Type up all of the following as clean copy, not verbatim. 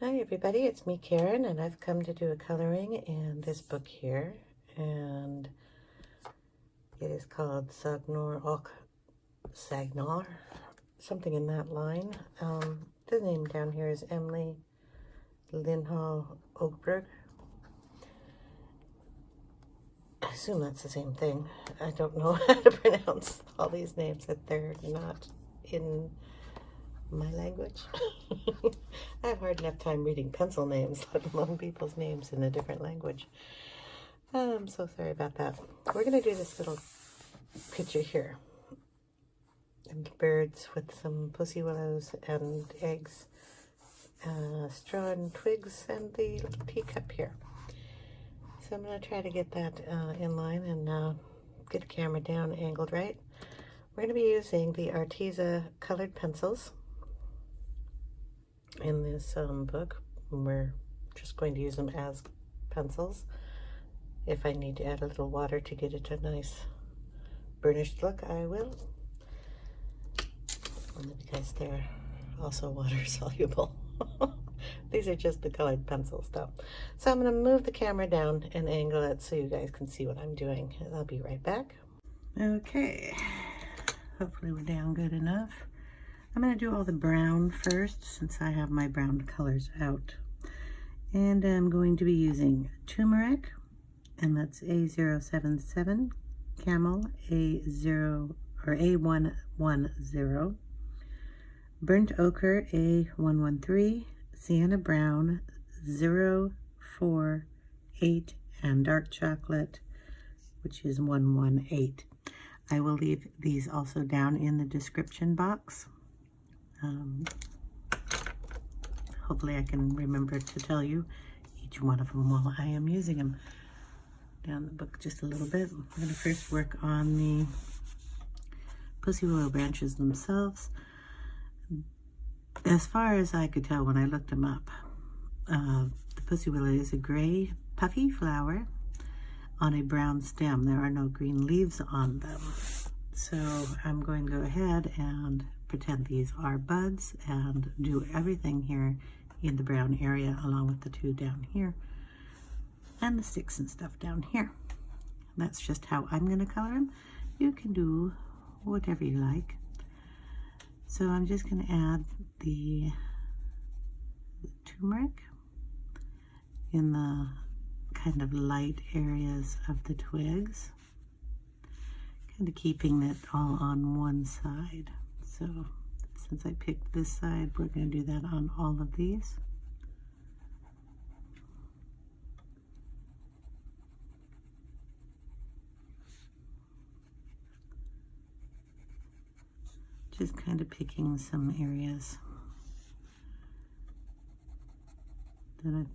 Hi everybody, it's me Karen, and I've come to do a coloring in this book here, and it is called Sagor Och Sagner, something in that line. The name down here is Emelie, Lidehall, Oberg. I assume that's the same thing. I don't know how to pronounce all these names that they're not in my language. I have hard enough time reading pencil names, let alone people's names in a different language. I'm so sorry about that. We're going to do this little picture here. And birds with some pussy willows and eggs, straw and twigs, and the little teacup here. So I'm going to try to get that in line and get the camera down angled right. We're going to be using the Arteza colored pencils in this book. We're just going to use them as pencils. If I need to add a little water to get it a nice burnished look, I will. Only because they're also water soluble. These are just the colored pencils though. So I'm going to move the camera down and angle it so you guys can see what I'm doing. I'll be right back. Okay, hopefully we're down good enough. I'm going to do all the brown first since I have my brown colors out. And I'm going to be using Turmeric, and that's A077, Camel A110, Burnt Ochre A113, Sienna Brown 048, and Dark Chocolate, which is 118. I will leave these also down in the description box. Hopefully I can remember to tell you each one of them while I am using them. Down the book just a little bit. I'm going to first work on the pussy willow branches themselves. As far as I could tell when I looked them up, the pussy willow is a gray puffy flower on a brown stem. There are no green leaves on them. So I'm going to go ahead and pretend these are buds and do everything here in the brown area along with the two down here and the sticks and stuff down here. And that's just how I'm going to color them. You can do whatever you like. So I'm just going to add the turmeric in the kind of light areas of the twigs, kind of keeping it all on one side. So since I picked this side, we're going to do that on all of these. Just kind of picking some areas that I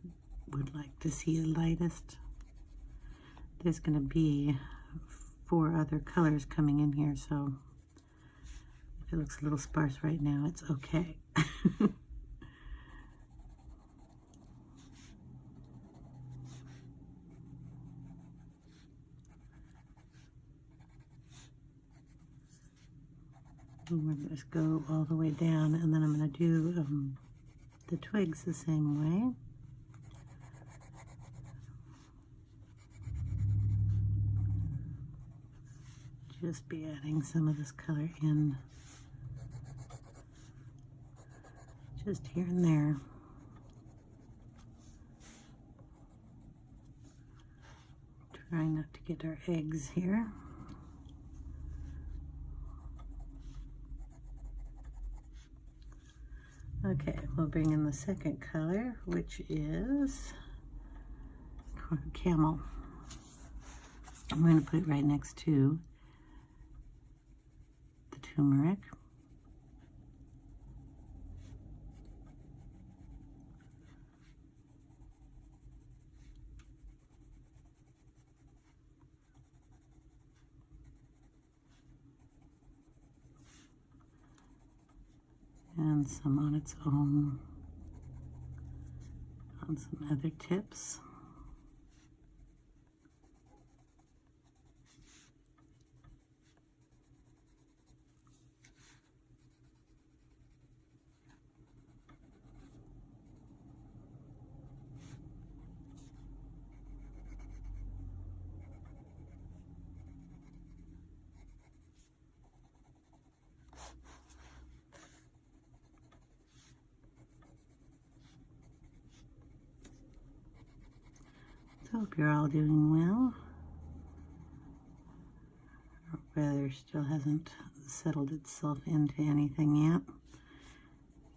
would like to see the lightest. There's going to be 4 other colors coming in here, so if it looks a little sparse right now, it's okay. And we're going to just go all the way down, and then I'm going to do the twigs the same way. Just be adding some of this color in just here and there. Trying not to get our eggs here. Okay, we'll bring in the second color, which is Camel. I'm going to put it right next to the turmeric. And some on its own on some other tips. So hope you're all doing well. Our weather still hasn't settled itself into anything yet.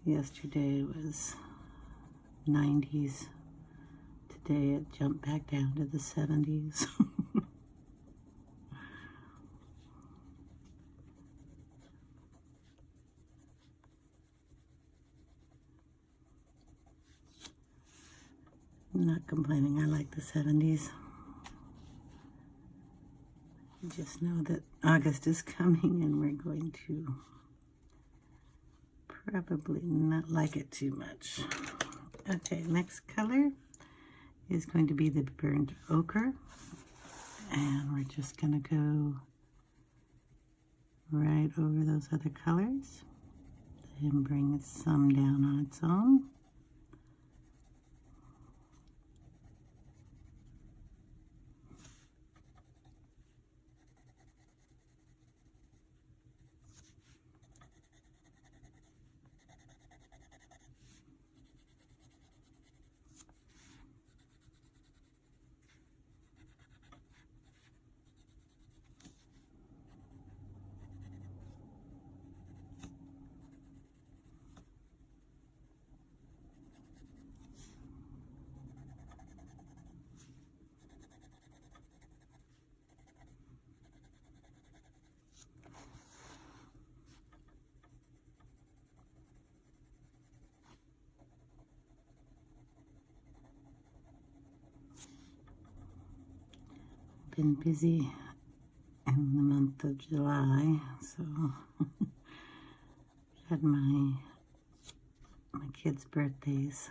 Yesterday was 90s. Today it jumped back down to the 70s. I'm not complaining, I like the 70s. Just know that August is coming and we're going to probably not like it too much. Okay, next color is going to be the burnt ochre. And we're just going to go right over those other colors and bring some down on its own. Been busy in the month of July, so had my kids' birthdays.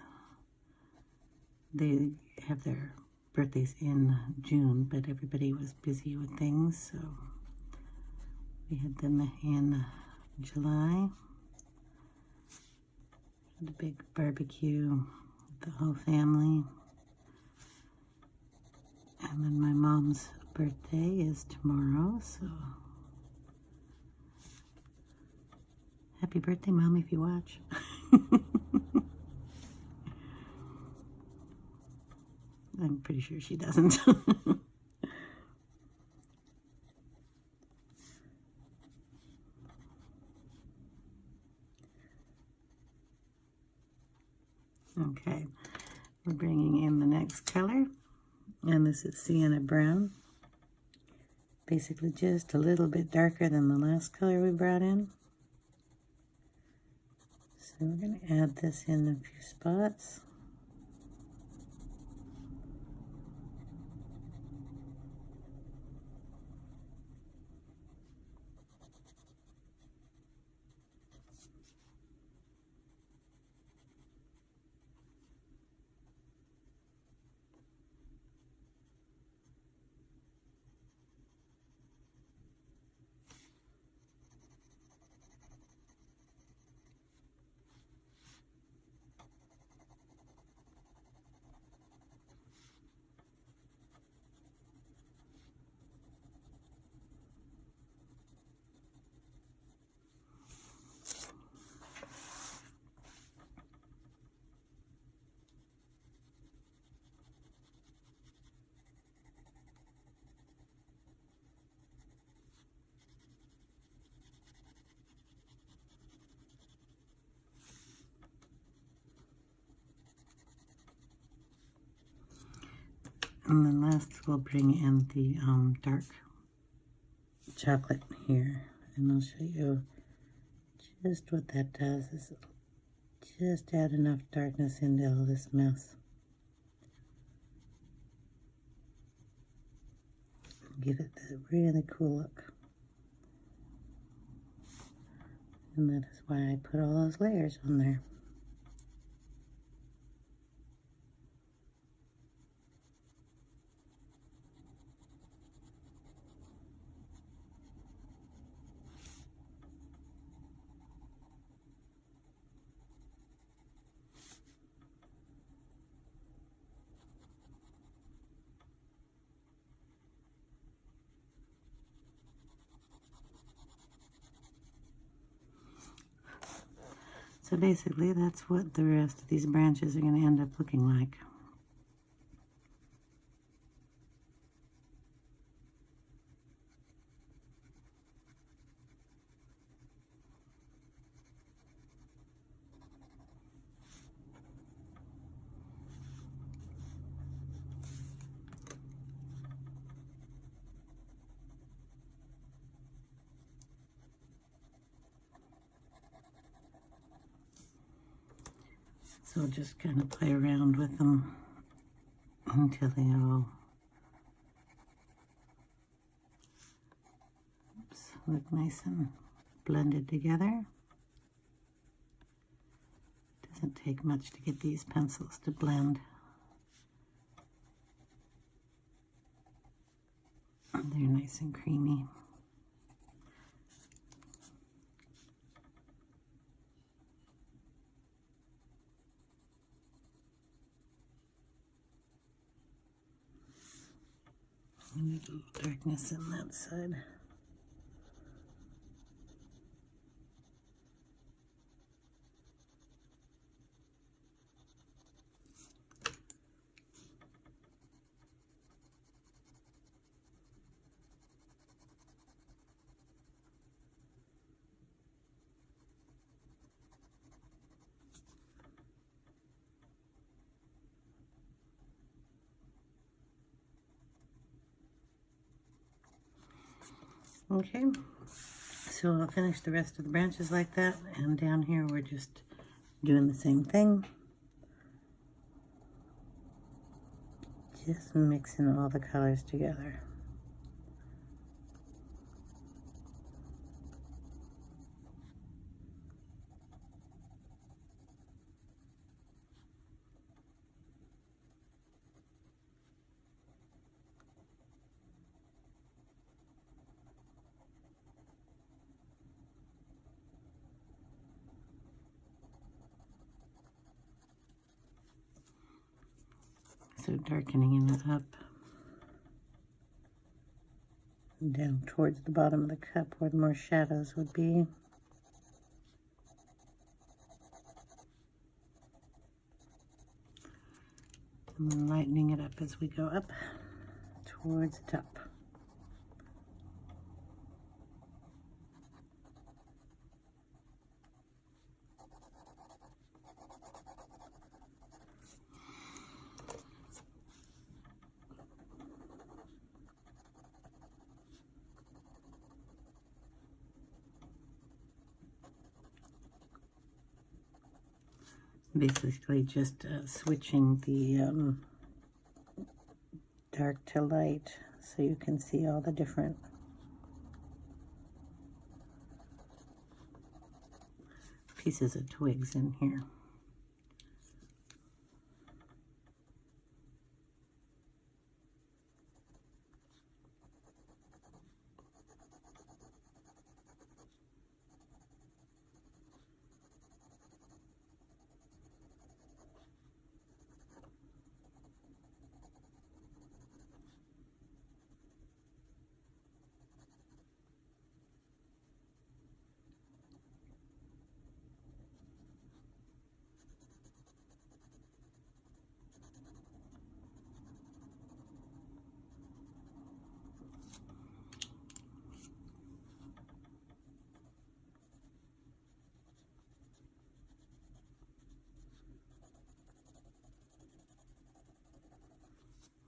They have their birthdays in June, but everybody was busy with things, so we had them in July. Had a big barbecue with the whole family. And then my mom's birthday is tomorrow, so happy birthday, Mom, if you watch. I'm pretty sure she doesn't. Okay, we're bringing in the next color. And this is Sienna Brown. Basically just a little bit darker than the last color we brought in. So we're going to add this in a few spots. And then last we'll bring in the dark chocolate here, and I'll show you just what that does. Is just add enough darkness into all this mess. Give it a really cool look. And that is why I put all those layers on there. So basically, that's what the rest of these branches are going to end up looking like. So just kind of play around with them until they all look nice and blended together. Doesn't take much to get these pencils to blend. They're nice and creamy. I need a little darkness in that side. Okay, so I'll finish the rest of the branches like that, and down here we're just doing the same thing. Just mixing all the colors together. So darkening it up down towards the bottom of the cup where the more shadows would be. And then lightening it up as we go up towards the top. Basically just switching the dark to light so you can see all the different pieces of twigs in here.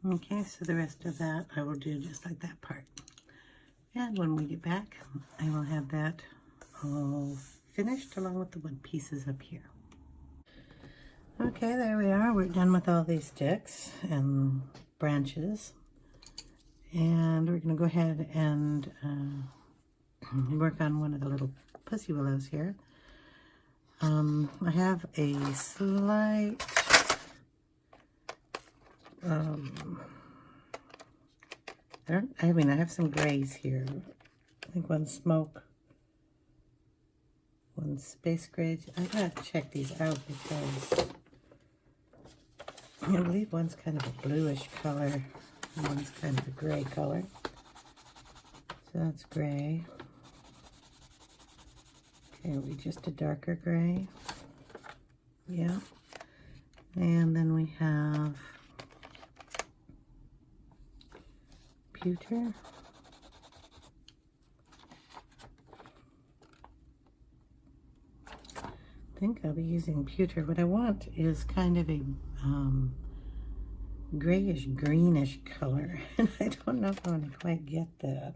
Okay, so the rest of that I will do just like that part. And when we get back, I will have that all finished along with the wood pieces up here. Okay, there we are. We're done with all these sticks and branches. And we're going to go ahead and work on one of the little pussy willows here. I have a slight I have some grays here. I think one's smoke, one's space gray. I gotta check these out because I believe one's kind of a bluish color and one's kind of a gray color. So that's gray. Okay, we just a darker gray. Yeah. And then we have pewter. I think I'll be using pewter. What I want is kind of a grayish greenish color, and I don't know if I'm going to quite get that.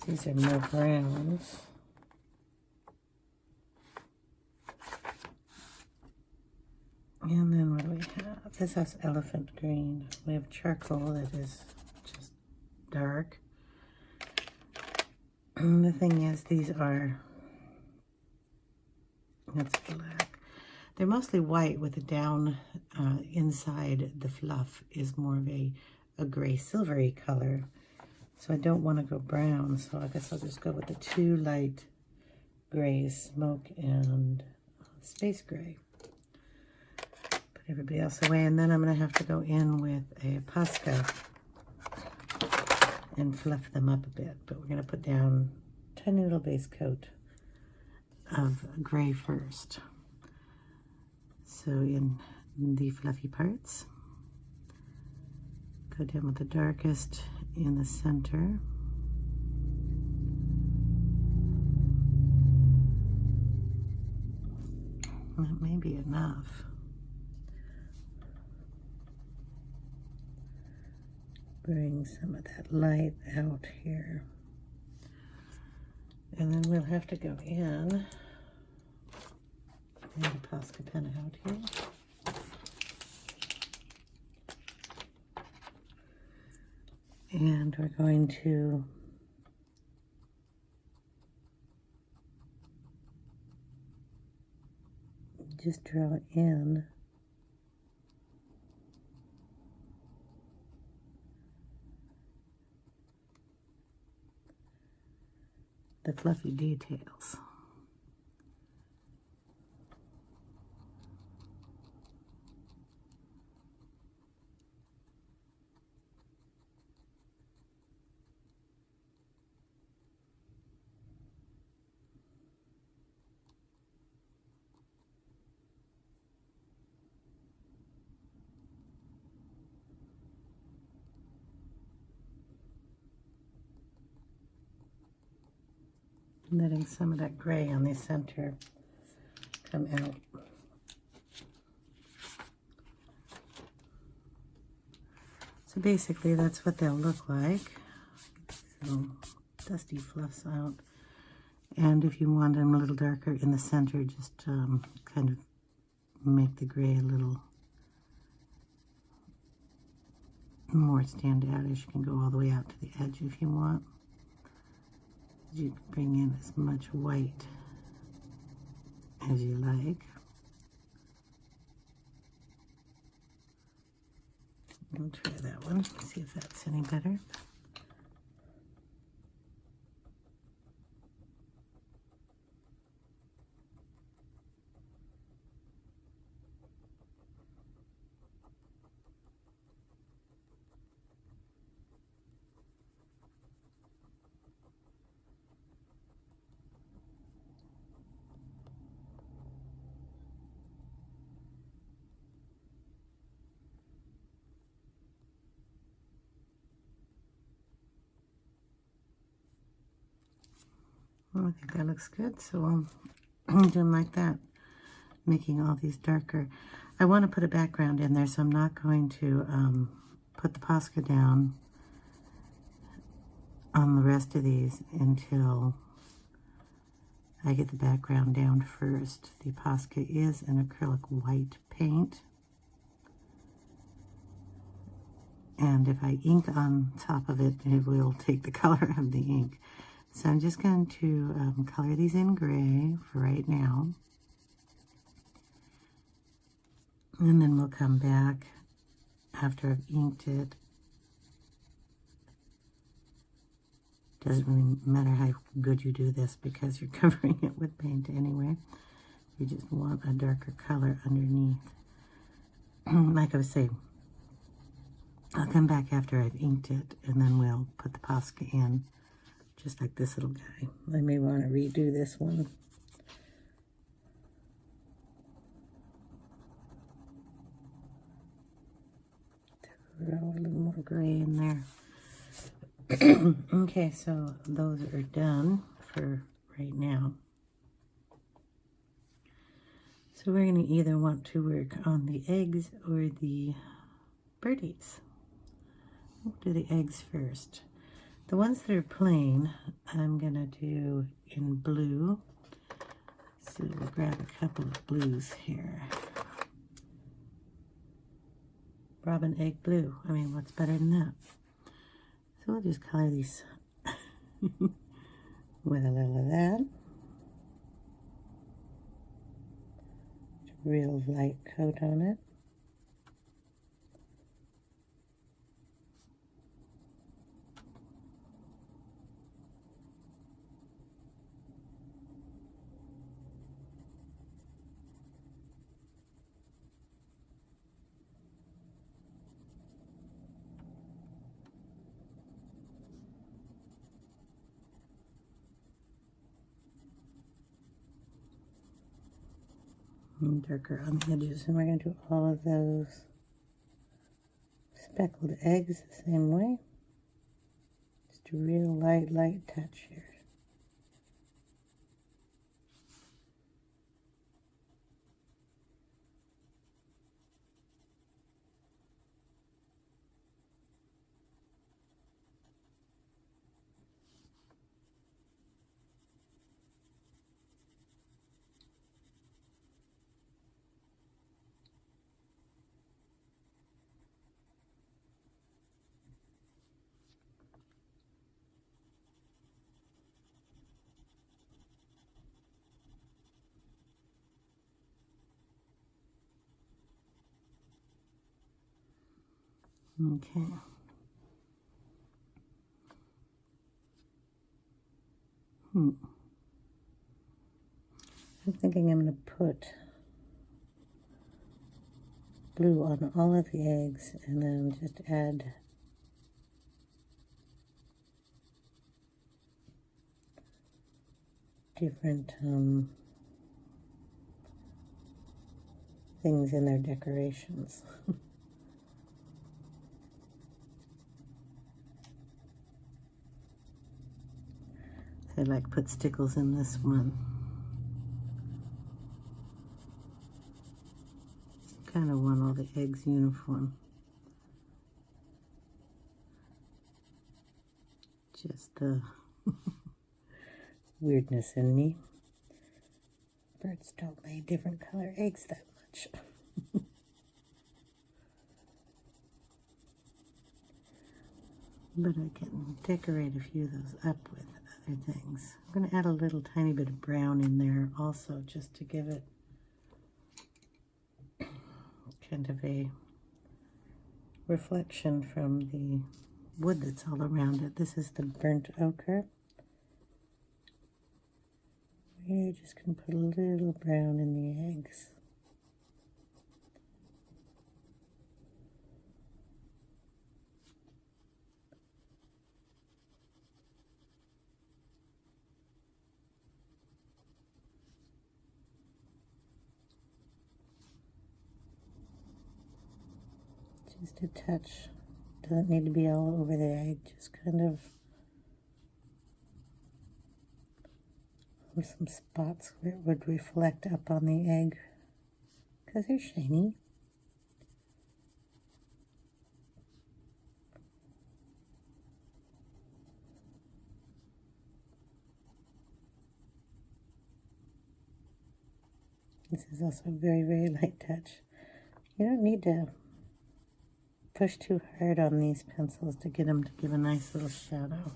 These are more browns. And then what do we have? This has elephant green. We have charcoal that is just dark. And the thing is, these are, that's black. They're mostly white with the down inside. The fluff is more of a gray silvery color. So I don't want to go brown, so I guess I'll just go with the two light grays, smoke and space gray. Put everybody else away, and then I'm going to have to go in with a Posca and fluff them up a bit. But we're going to put down a tiny little base coat of gray first. So in the fluffy parts, go down with the darkest in the center. That may be enough. Bring some of that light out here. And then we'll have to go in and the Posca pen out here. And we're going to just draw in the fluffy details. Letting some of that gray on the center come out. So basically that's what they'll look like. So dusty fluffs out. And if you want them a little darker in the center, just kind of make the gray a little more standoutish. You can go all the way out to the edge if you want. You can bring in as much white as you like. We'll try that one, see if that's any better. Well, I think that looks good, so I'll do them like that, making all these darker. I want to put a background in there, so I'm not going to put the Posca down on the rest of these until I get the background down first. The Posca is an acrylic white paint, and if I ink on top of it, it will take the color of the ink. So I'm just going to color these in gray for right now. And then we'll come back after I've inked it. Doesn't really matter how good you do this because you're covering it with paint anyway. You just want a darker color underneath. Like I was saying, I'll come back after I've inked it and then we'll put the Posca in. Just like this little guy. I may want to redo this one. Throw a little more gray in there. Okay, so those are done for right now. So we're going to either want to work on the eggs or the birdies. We'll do the eggs first. The ones that are plain, I'm going to do in blue. So we'll grab a couple of blues here. robin egg blue. I mean, what's better than that? So we'll just color these with a little of that. Real light coat on it. And darker on the edges, and we're going to do all of those speckled eggs the same way. Just a real light touch here. Okay. I'm thinking I'm going to put blue on all of the eggs and then just add different things in their decorations. So I'd like put stickles in this one. Kind of want all the eggs uniform. Just the weirdness in me. Birds don't lay different color eggs that much. But I can decorate a few of those up with other things. I'm going to add a little tiny bit of brown in there also, just to give it kind of a reflection from the wood that's all around it. This is the burnt ochre. We're just going to put a little brown in the eggs. Just a touch. Doesn't need to be all over the egg, just kind of with some spots where it would reflect up on the egg because they're shiny. This is also a very, very light touch. You don't need to push too hard on these pencils to get them to give a nice little shadow.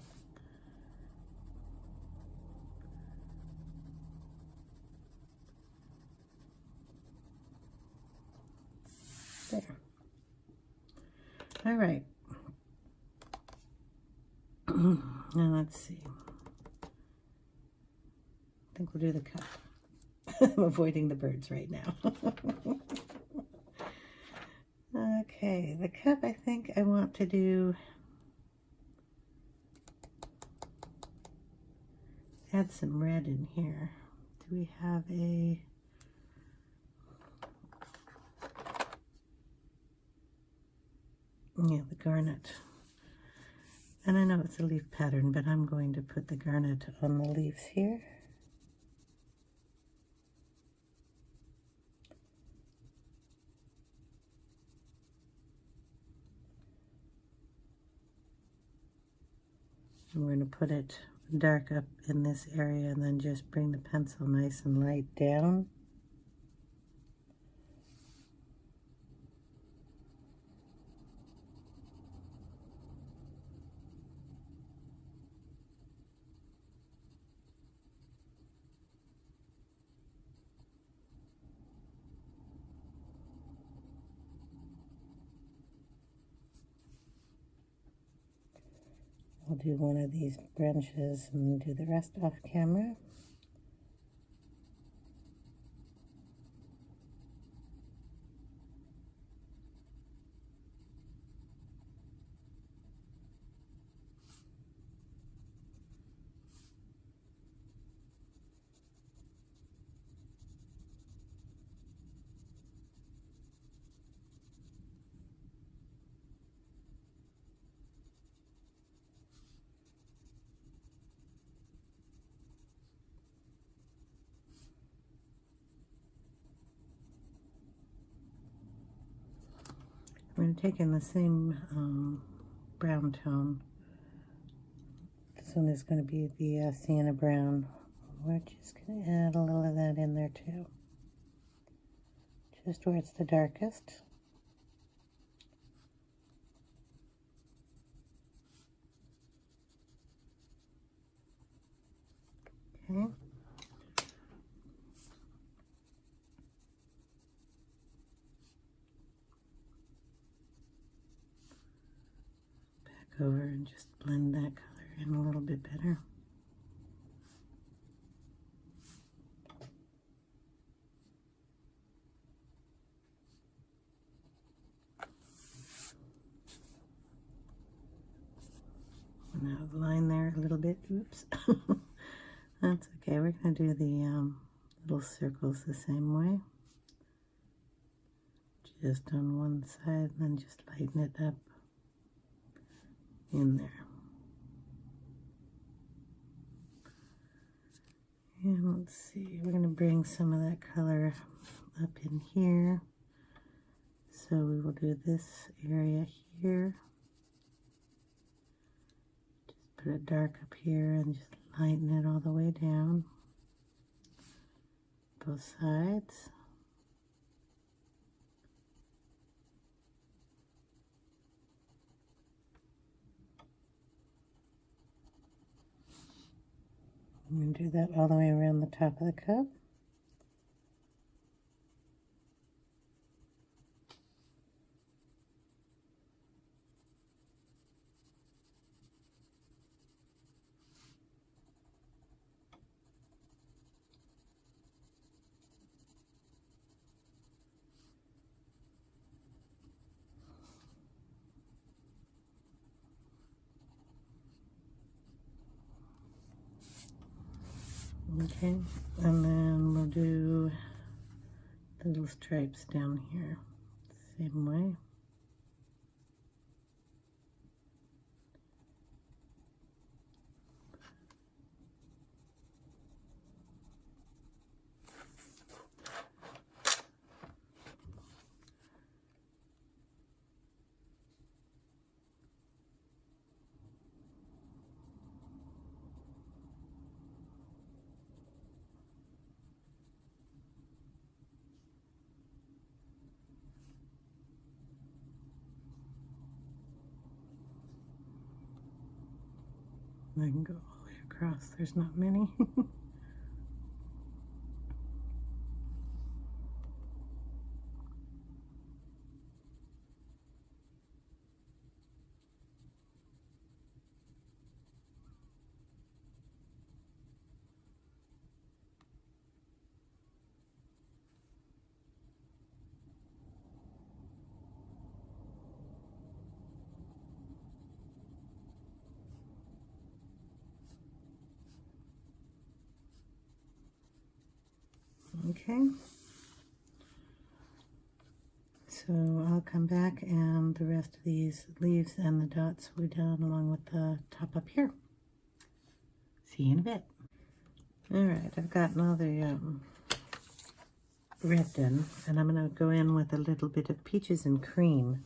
There. All right. Now let's see. I think we'll do the cup. I'm avoiding the birds right now. Okay, the cup, I think I want to do, add some red in here. Do we have a, yeah, the garnet. And I know it's a leaf pattern, but I'm going to put the garnet on the leaves here. And we're going to put it dark up in this area and then just bring the pencil nice and light down. We'll do one of these branches and do the rest off camera. I'm going to take in the same brown tone. This one is going to be the Sienna Brown. We're just going to add a little of that in there too. Just where it's the darkest. Okay. Over and just blend that color in a little bit better. And out of line there a little bit. Oops. That's okay. We're going to do the little circles the same way. Just on one side, and then just lighten it up in there. And let's see, we're going to bring some of that color up in here. So we will do this area here. Just put it dark up here and just lighten it all the way down. Both sides. I'm going to do that all the way around the top of the cup. Okay, and then we'll do the little stripes down here, same way. I can go all the way across, there's not many. Okay, so I'll come back and the rest of these leaves and the dots will be done along with the top up here. See you in a bit. Alright, I've gotten all the red done, and I'm going to go in with a little bit of peaches and cream,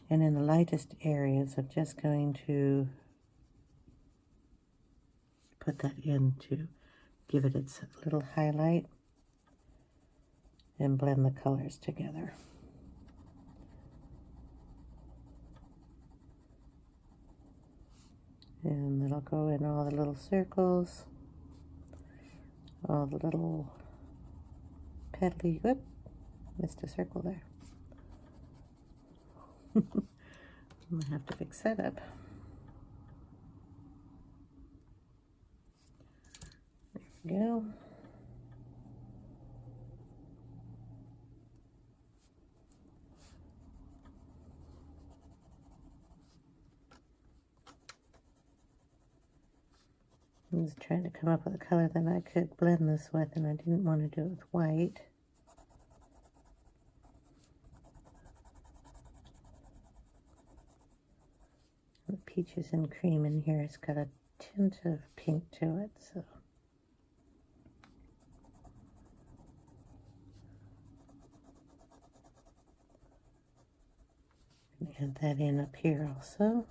and in the lightest areas I'm just going to put that in to give it its little highlight and blend the colors together. And it'll go in all the little circles, all the little petally, whoop, missed a circle there. I'm gonna have to fix that up. Go. I was trying to come up with a color that I could blend this with, and I didn't want to do it with white. The peaches and cream in here, it's got a tint of pink to it, so. Add that in up here also.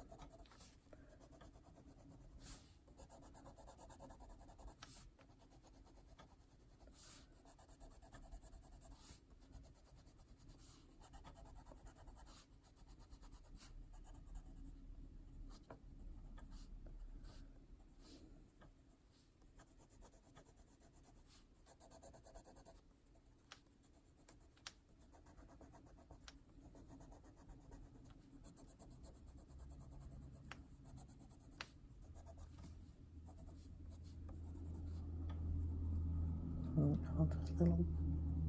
All those little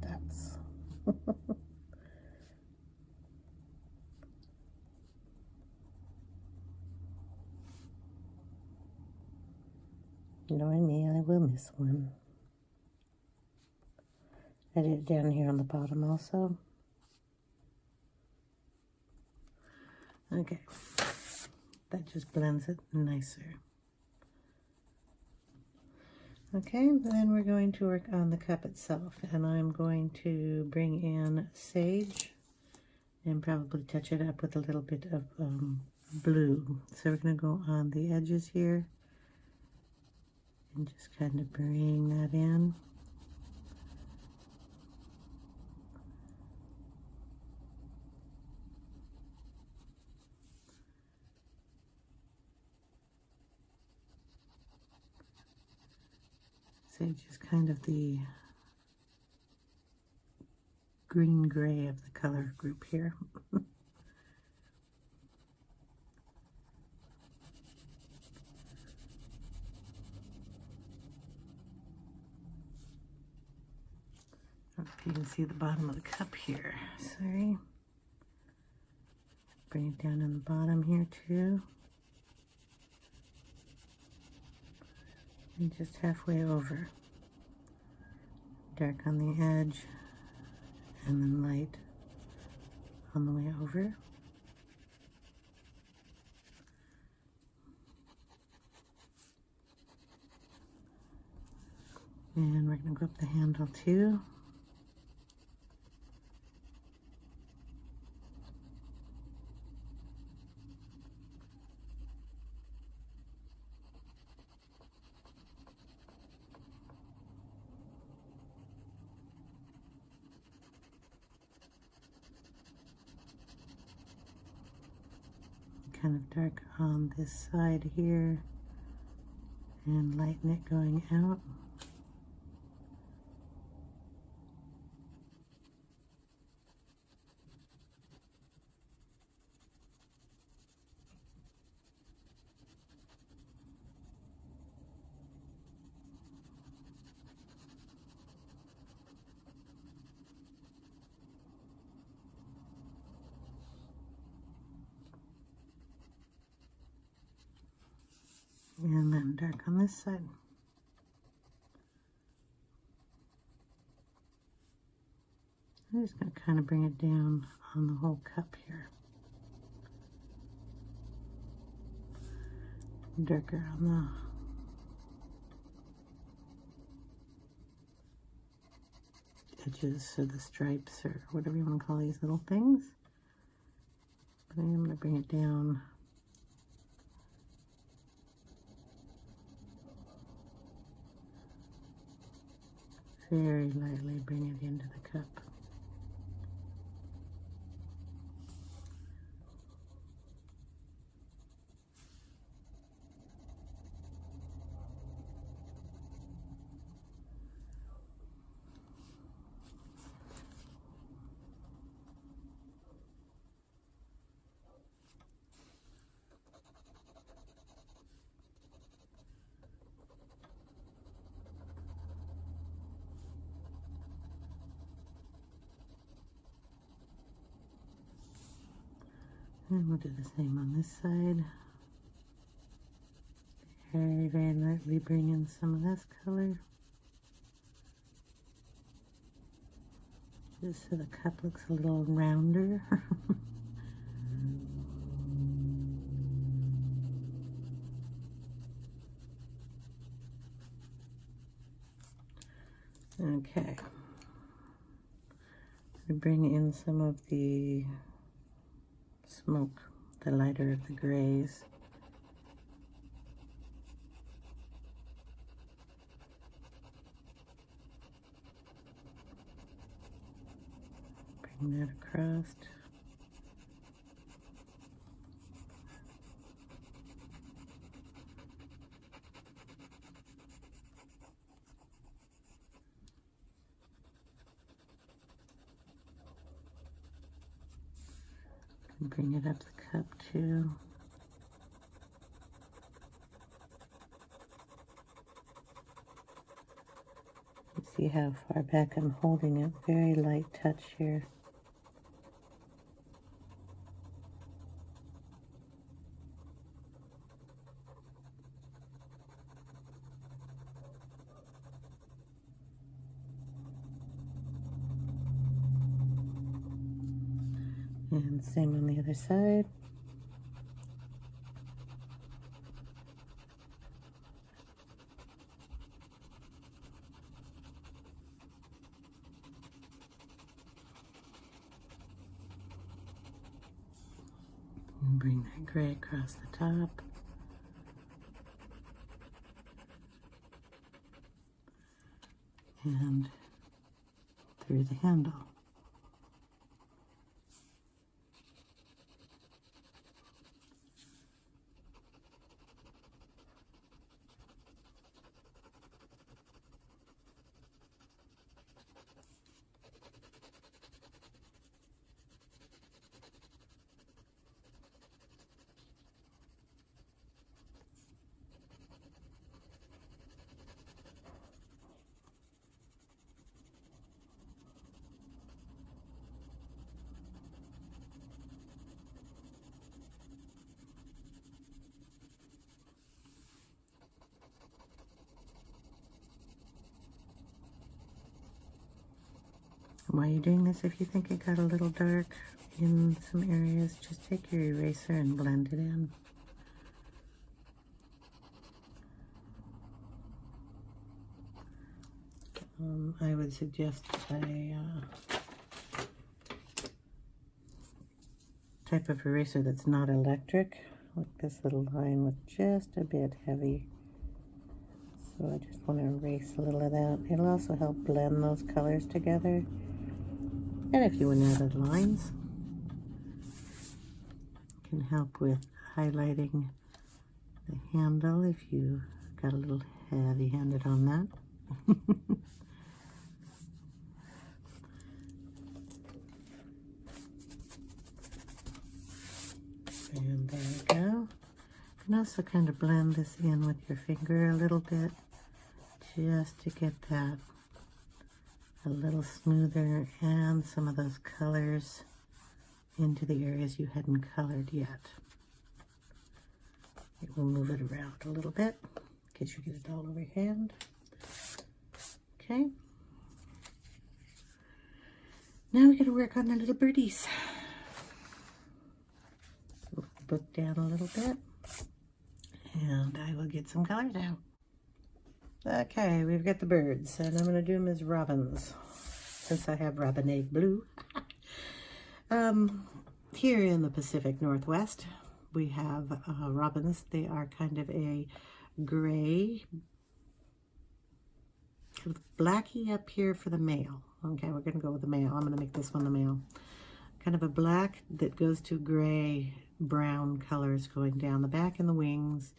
dots. Knowing me, I will miss one. I did it down here on the bottom also. Okay, that just blends it nicer. Okay, then we're going to work on the cup itself, and I'm going to bring in sage and probably touch it up with a little bit of blue. So we're going to go on the edges here and just kind of bring that in. Sage is kind of the green-gray of the color group here. I don't know if you can see the bottom of the cup here. Sorry. Bring it down in the bottom here too. And just halfway over. Dark on the edge, and then light on the way over. And we're going to go up the handle too. Kind of dark on this side here and lighten it going out. And then dark on this side. I'm just going to kind of bring it down on the whole cup here. Darker on the edges, or the stripes, or whatever you want to call these little things. But I am going to bring it down very lightly, bring it into the cup. And we'll do the same on this side. Very, very lightly bring in some of this color. Just so the cup looks a little rounder. Okay. We bring in some of the smoke, the lighter of the grays. Bring that across. And bring it up the cup too. You see how far back I'm holding it? Very light touch here. And same on the other side. And bring that gray across the top. And through the handle. While you're doing this, if you think it got a little dark in some areas, just take your eraser and blend it in. I would suggest a type of eraser that's not electric, like this little line was just a bit heavy. So I just want to erase a little of that. It'll also help blend those colors together. And if you want added lines, it can help with highlighting the handle if you got a little heavy-handed on that. And there we go. You can also kind of blend this in with your finger a little bit, just to get that a little smoother and some of those colors into the areas you hadn't colored yet. It will move it around a little bit in case you get it all over your hand. Okay. Now we're going to work on the little birdies. Move the book down a little bit and I will get some colors out. Okay, we've got the birds, and I'm going to do them as robins, since I have robin egg blue. Here in the Pacific Northwest, we have robins. They are kind of a gray, with blacky up here for the male. Okay, we're going to go with the male. I'm going to make this one the male. Kind of a black that goes to gray, brown colors going down the back and the wings.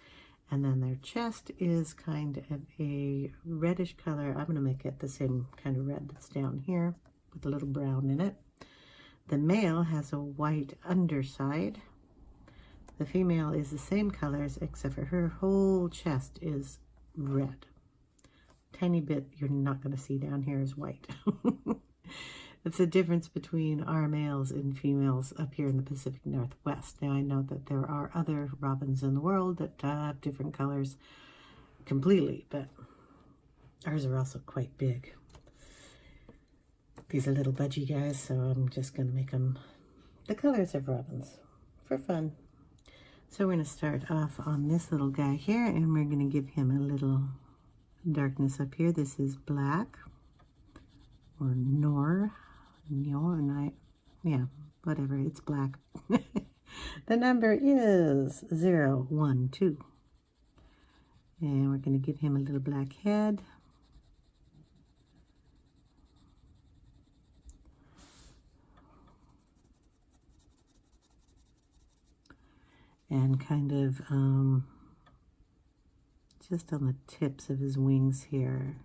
And then their chest is kind of a reddish color. I'm going to make it the same kind of red that's down here with a little brown in it. The male has a white underside. The female is the same colors except for her whole chest is red. Tiny bit you're not going to see down here is white. It's the difference between our males and females up here in the Pacific Northwest. Now, I know that there are other robins in the world that have different colors completely, but ours are also quite big. These are little budgie guys, so I'm just going to make them the colors of robins for fun. So we're going to start off on this little guy here, and we're going to give him a little darkness up here. This is black, or Noir, yeah, whatever, it's black. The number is 012. And we're going to give him a little black head. And kind of just on the tips of his wings here.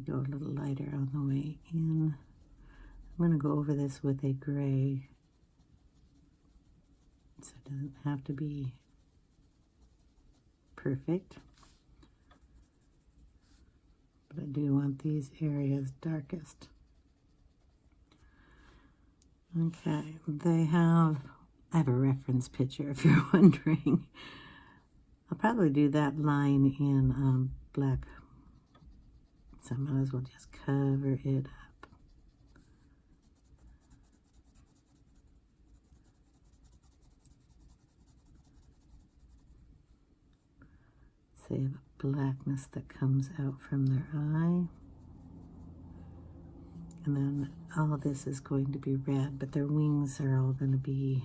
Go a little lighter on the way in. I'm going to go over this with a gray, so it doesn't have to be perfect. But I do want these areas darkest. Okay, I have a reference picture if you're wondering. I'll probably do that line in black. So I might as well just cover it up. So you have a blackness that comes out from their eye. And then all of this is going to be red, but their wings are all going to be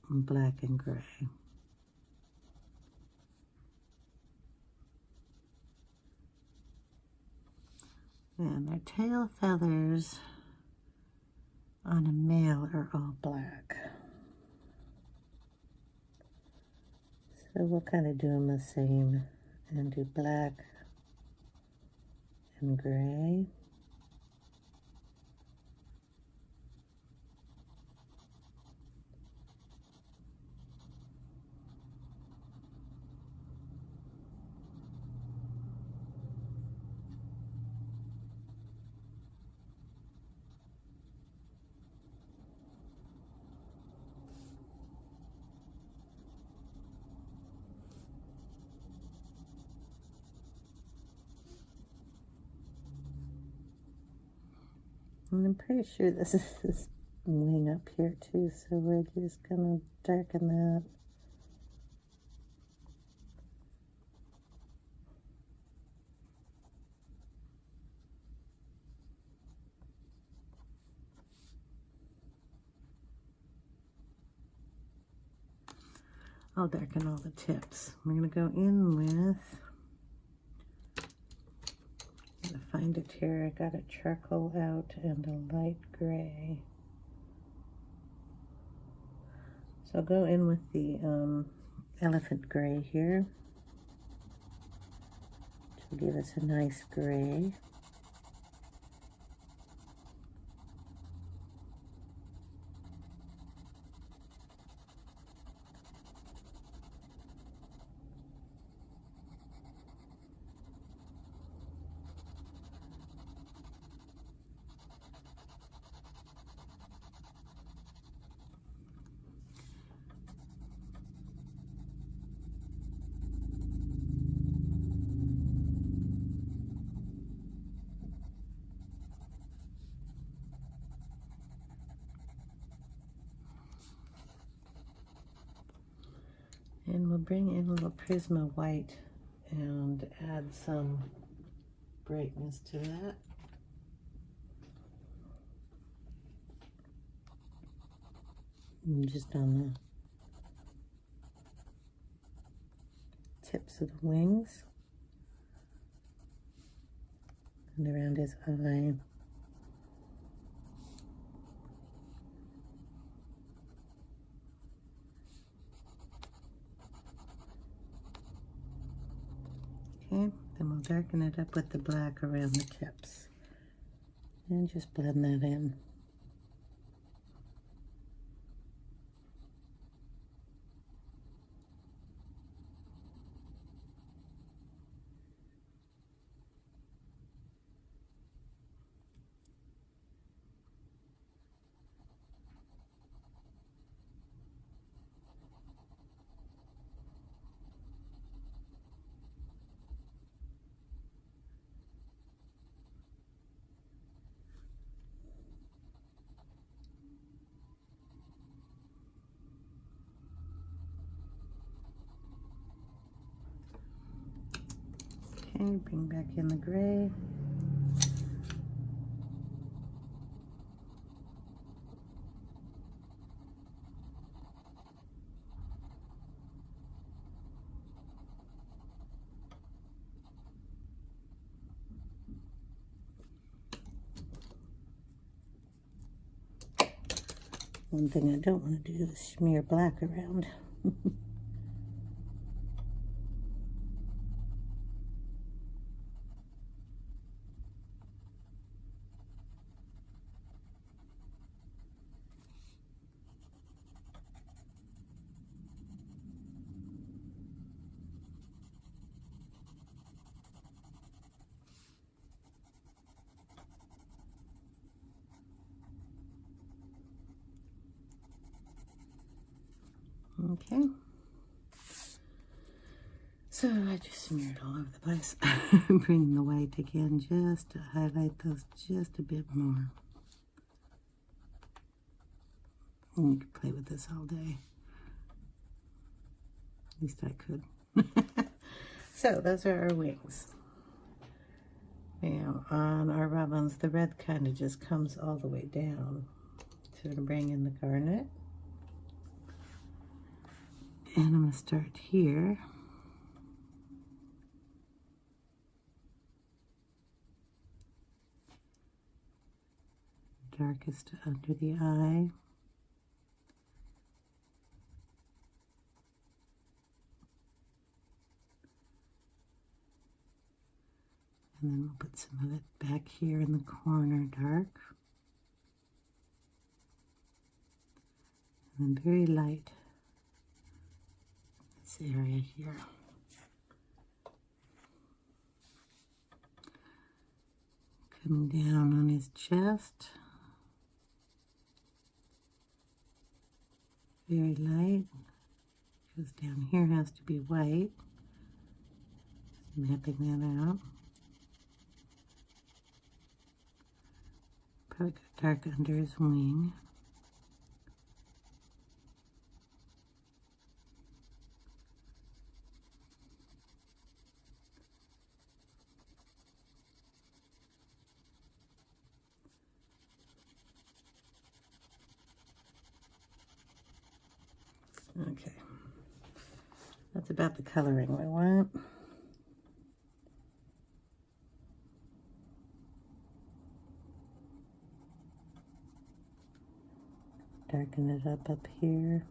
black and gray. And their tail feathers on a male are all black. So we'll kind of do them the same and do black and gray. And I'm pretty sure this is this wing up here too, so we're just gonna darken that. I'll darken all the tips. I'm gonna go in with, find it here. I got a charcoal out and a light gray. So I'll go in with the elephant gray here, which will give us a nice gray. And we'll bring in a little Prisma white and add some brightness to that. And just on the tips of the wings. and around his eye. Okay, then we'll darken it up with the black around the tips. And just blend that in. Okay, bring back in the gray. One thing I don't want to do is smear black around. Okay, so I just smeared all over the place. Bring the white again just to highlight those just a bit more. And you could play with this all day. At least I could. So those are our wings. Now on our robins, the red kind of just comes all the way down. So to bring in the garnet. And I'm going to start here. Darkest under the eye. And then we'll put some of it back here in the corner dark. And then very light. This area here. Coming down on his chest. Very light. Goes down here, has to be white. Just mapping that out. Probably go dark under his wing. Okay, that's about the coloring we want. Darken it up here.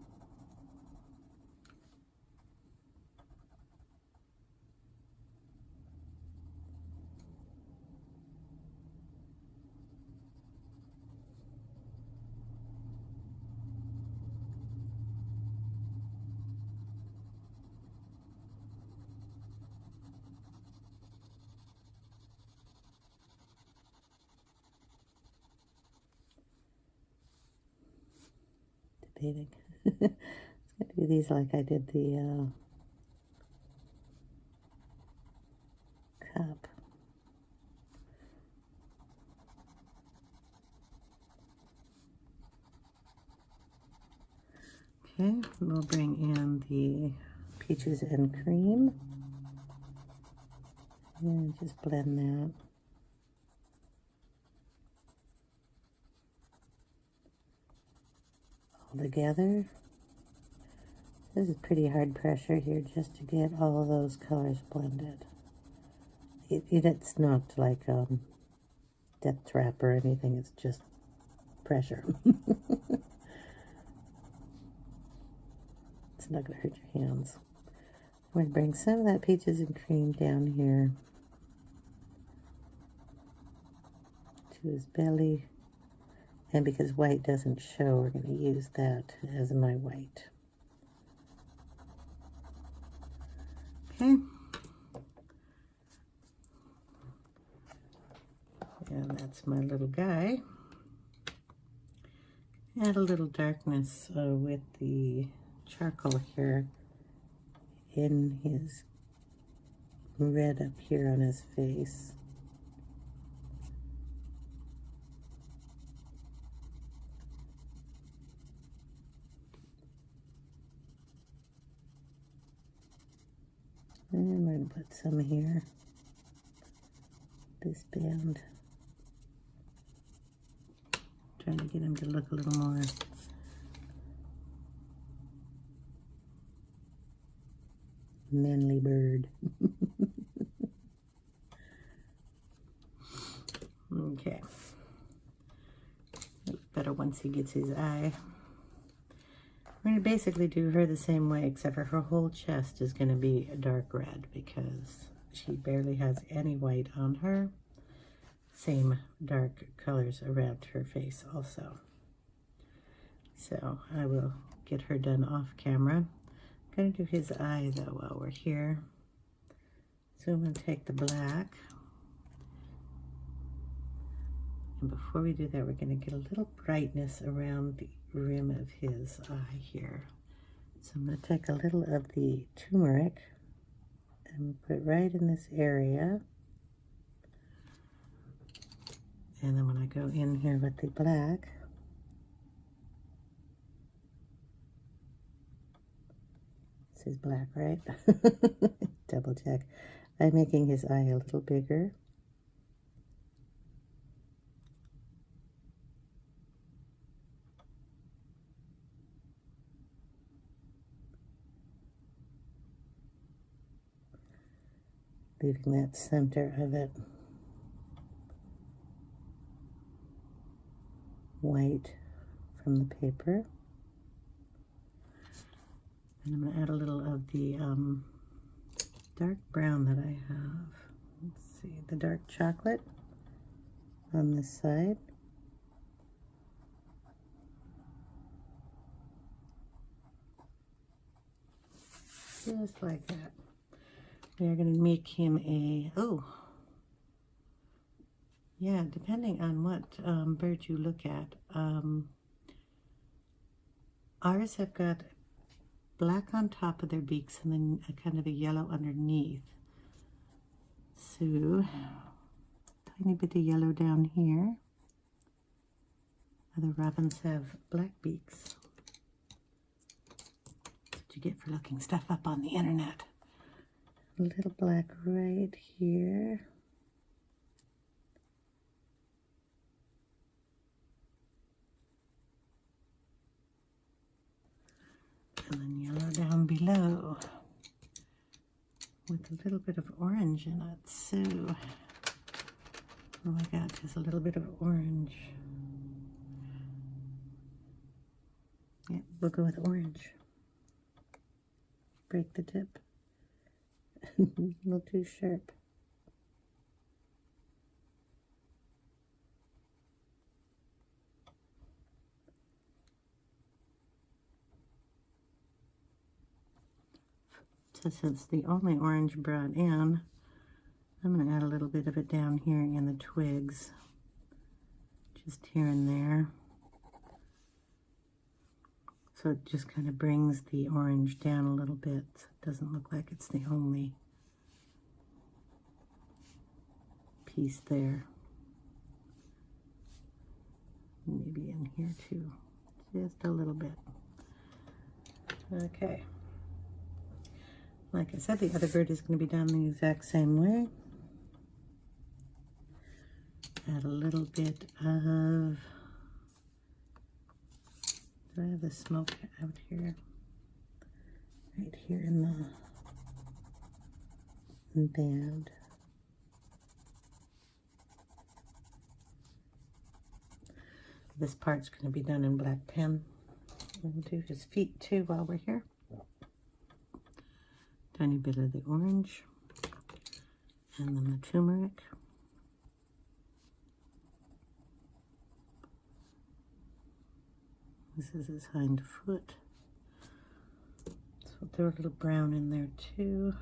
Debating. Let's do these like I did the cup. Okay, we'll bring in the peaches and cream and just blend that. All together. This is pretty hard pressure here just to get all of those colors blended. It's not like death trap or anything. It's just pressure. It's not going to hurt your hands. I'm going to bring some of that peaches and cream down here to his belly. And because white doesn't show, we're going to use that as my white. Okay. And that's my little guy. Add a little darkness with the charcoal here in his red up here on his face. And I'm going to put some here, this band. Trying to get him to look a little more manly bird. Okay. Look better once he gets his eye. We're going to basically do her the same way, except for her whole chest is going to be a dark red because she barely has any white on her. Same dark colors around her face also. So I will get her done off camera. I'm going to do his eye though while we're here. So I'm going to take the black. And before we do that, we're going to get a little brightness around the rim of his eye here. So I'm going to take a little of the turmeric and put it right in this area. And then when I go in here with the black, this is black, right? Double check. I'm making his eye a little bigger. Leaving that center of it white from the paper. And I'm going to add a little of the dark brown that I have. Let's see, the dark chocolate on this side. Just like that. We are going to make him a, yeah, depending on what bird you look at. Ours have got black on top of their beaks and then a kind of a yellow underneath. So, tiny bit of yellow down here. Other robins have black beaks. That's what you get for looking stuff up on the internet. A little black right here. And then yellow down below with a little bit of orange in it. So, oh my God, just a little bit of orange. Yeah, we'll go with orange. Break the tip. A little too sharp. So since the only orange brought in, I'm going to add a little bit of it down here in the twigs. Just here and there. So it just kind of brings the orange down a little bit. So it doesn't look like it's the only piece there. Maybe in here too. Just a little bit. Okay. Like I said, the other bird is going to be done the exact same way. Add a little bit of, do I have the smoke out here? Right here in the band. This part's going to be done in black pen. We'll do his feet too while we're here. Tiny bit of the orange. And then the turmeric. This is his hind foot. So we'll throw a little brown in there too.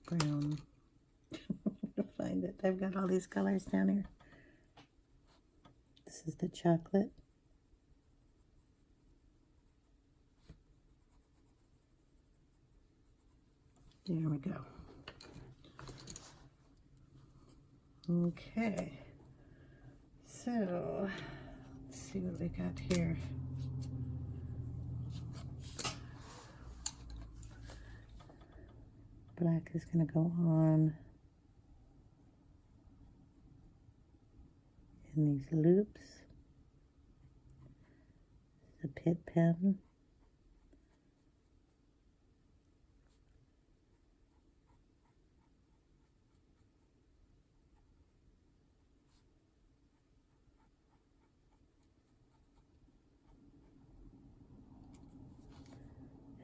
Brown. Find it. I've got all these colors down here. This is the chocolate. There we go. Okay. So, let's see what we got here. Black is going to go on in these loops. The pit pen.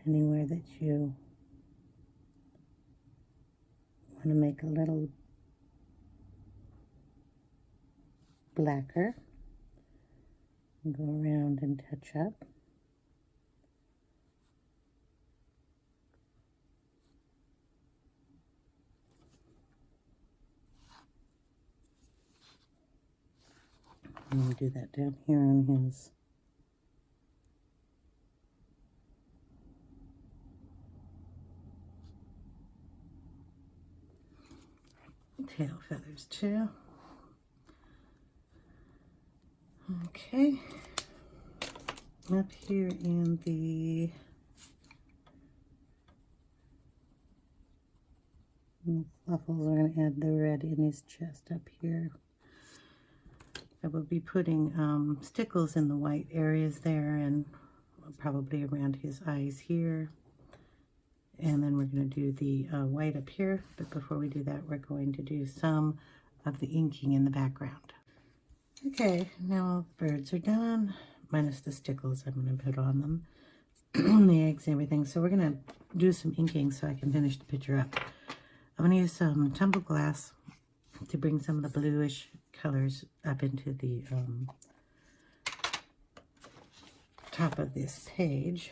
Anywhere that you want to make a little blacker, go around and touch up. And we'll do that down here on his tail feathers too. Okay, up here in the fluffles, we're going to add the red in his chest up here. I will be putting stickles in the white areas there and probably around his eyes here. And then we're going to do the white up here. But before we do that, we're going to do some of the inking in the background. Okay, now all the birds are done, minus the stickles I'm going to put on them, the eggs and everything. So we're going to do some inking so I can finish the picture up. I'm going to use some tumbled glass to bring some of the bluish colors up into the top of this page.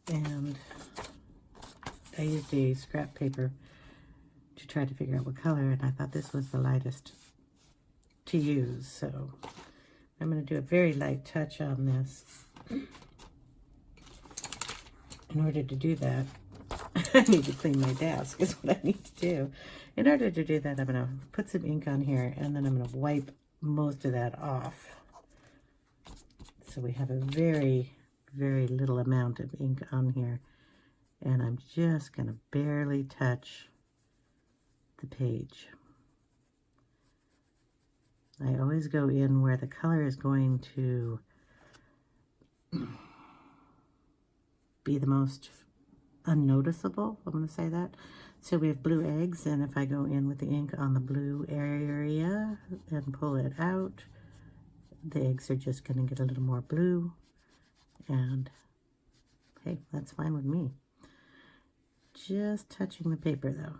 And I used a scrap paper to try to figure out what color, and I thought this was the lightest to use, so I'm going to do a very light touch on this. In order to do that, I need to clean my desk is what I need to do. In order to do that, I'm going to put some ink on here, and then I'm going to wipe most of that off. So we have a very, very little amount of ink on here, and I'm just going to barely touch the page. I always go in where the color is going to be the most unnoticeable. I'm going to say that. So we have blue eggs, and if I go in with the ink on the blue area and pull it out, the eggs are just going to get a little more blue, and hey, that's fine with me. Just touching the paper though.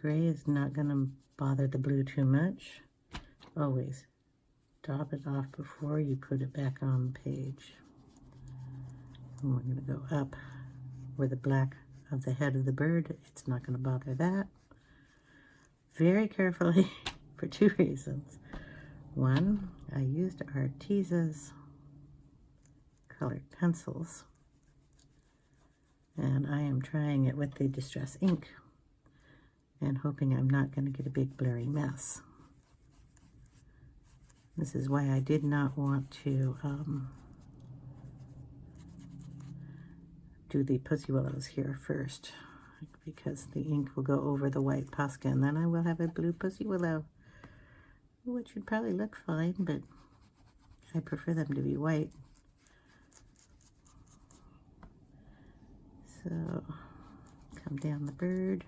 Gray is not going to bother the blue too much. Always dab it off before you put it back on the page. And we're going to go up where the black of the head of the bird, it's not going to bother that. Very carefully for two reasons. One, I used Arteza's colored pencils, and I am trying it with the Distress ink and hoping I'm not going to get a big blurry mess. This is why I did not want to do the Pussy Willows here first, because the ink will go over the white Posca, and then I will have a blue Pussy Willow, which would probably look fine, but I prefer them to be white. So come down the bird.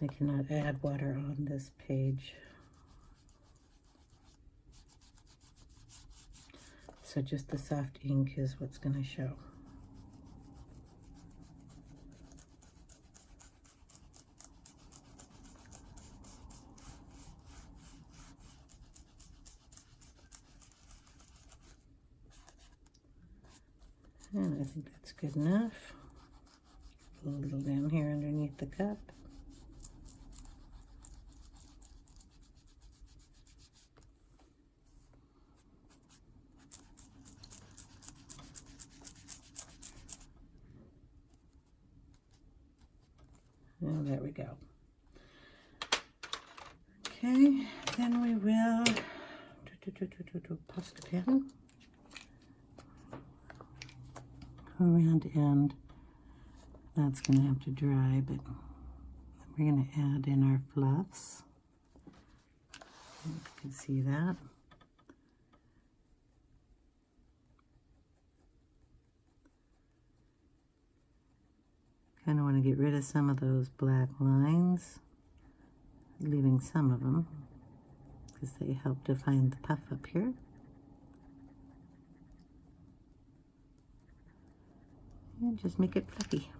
I cannot add water on this page. So just the soft ink is what's going to show. And I think that's good enough. A little down here underneath the cup. And there we go. Okay, then we will pasta pen. Go around, and that's going to have to dry, but we're going to add in our fluffs. You can see that. Kind of want to get rid of some of those black lines, leaving some of them because they help define the puff up here. And just make it fluffy.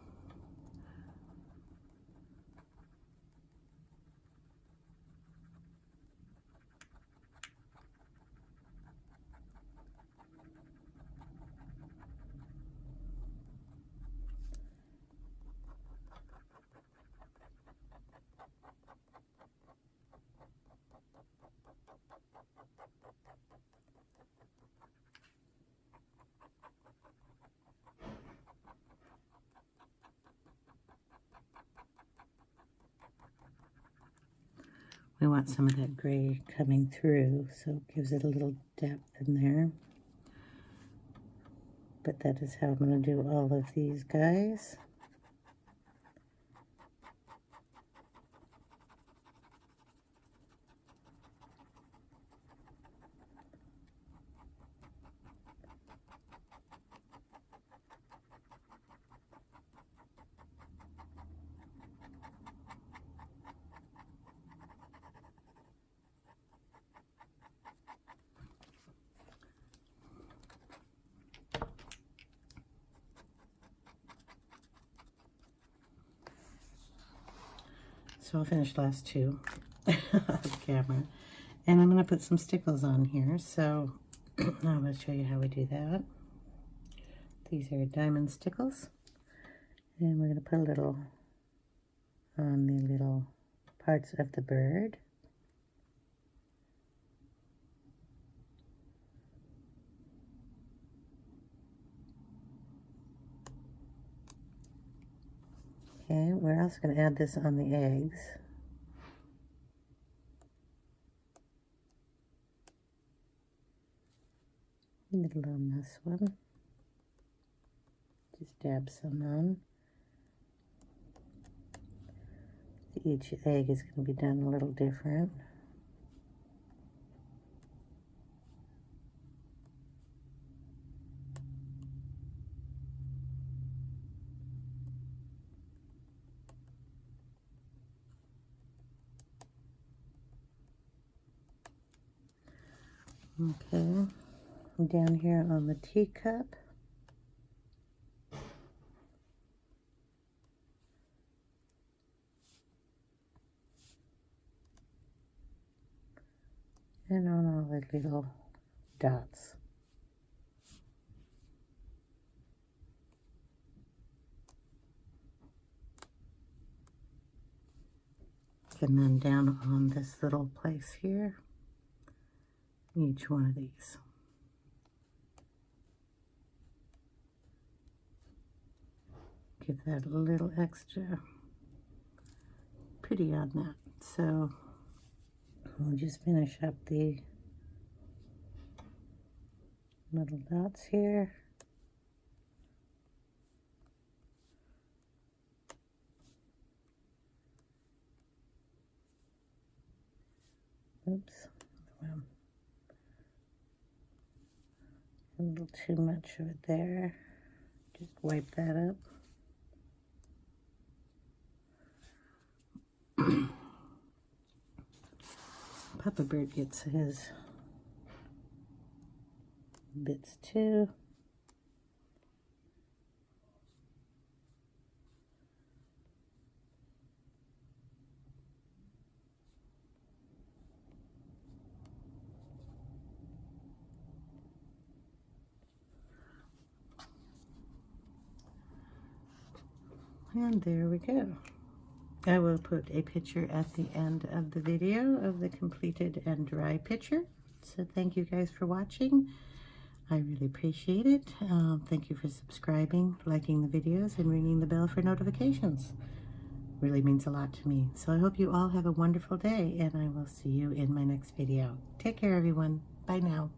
We want some of that gray coming through, so it gives it a little depth in there. But that is how I'm going to do all of these guys. So I'll finish last two off camera. And I'm going to put some stickles on here. So I'm going to show you how we do that. These are diamond stickles. And we're going to put a little on the little parts of the bird. Okay, we're also going to add this on the eggs. A little on this one. Just dab some on. Each egg is going to be done a little different. Okay, down here on the teacup, and on all the little dots. And then down on this little place here, each one of these. Give that a little extra pretty on that. So we'll just finish up the little dots here. Oops. Well, a little too much of it there. Just wipe that up. Papa Bird gets his bits too. And there we go. I will put a picture at the end of the video of the completed and dry picture. So thank you guys for watching. I really appreciate it. Thank you for subscribing, liking the videos, and ringing the bell for notifications. Really means a lot to me. So I hope you all have a wonderful day, and I will see you in my next video. Take care, everyone. Bye now.